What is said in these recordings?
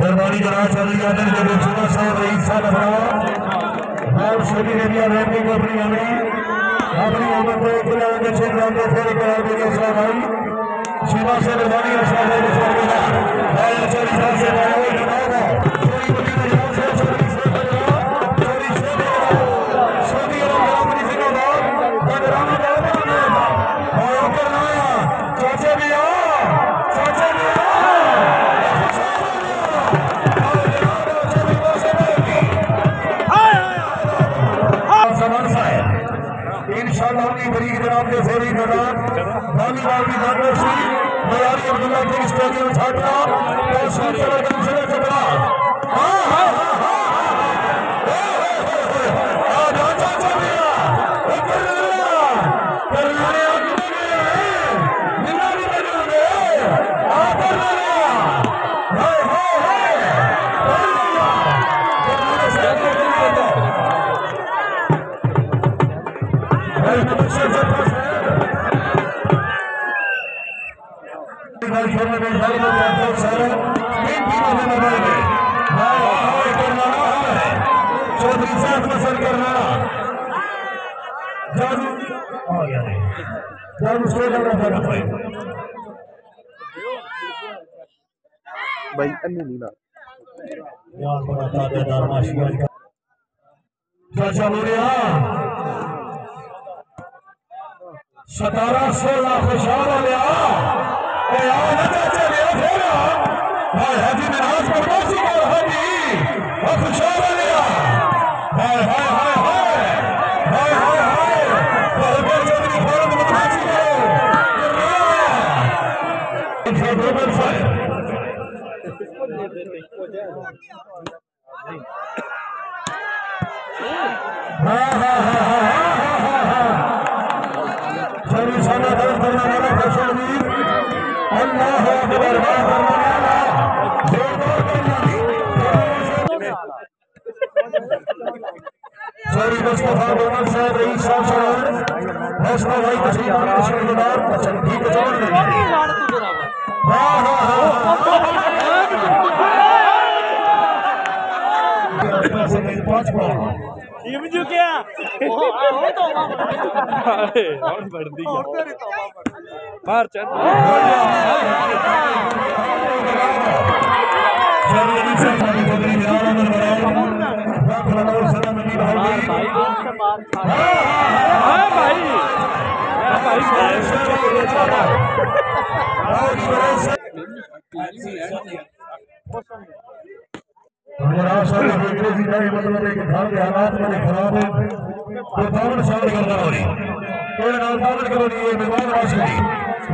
मेहरबानी जनाब चौधरी आदर के सुबह साहब रईस साहब और सभी एरिया रहने को अपनी उम्र को एक किलोमीटर के क्षेत्र में फिर करार देंगे भाई शिवा से मेहरबानी स्टेडियम छात्रा चौधरी साहब पसंद करना भाई अन्य नीला चाचा बोलिया 17-16 खुशहाल लिया चाचा लिया फिर हाजी मिनाज पर हाजी खुशहाल लिया हाय हाय हाय हाय हाय हाय हाय चौधरी फौरन मुतासी मुस्तफा मोहम्मद साहब रईस साहब हौसला भाई तशरीफ ठीक ये मुझे क्या अरे और बढ़ दी बाहर चल मतलब एक घर के हालात बड़े खराब है तो कौन शामिल करना हो रही कोई नाम शामिल करो नहीं ये मेहमान वासी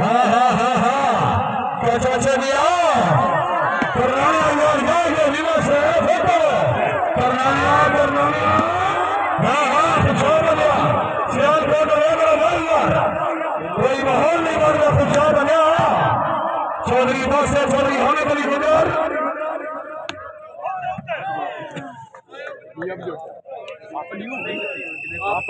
हाँ हाँ हाँ हाँ क्या चाचा दिया करनाया निवास है फोटो करनाया हाँ हाँ खुशहाल बना सियालकोट कोई माहौल नहीं बन रहा खुशहाल बना चौधरी बस है चौधरी होने वाली गुजर आप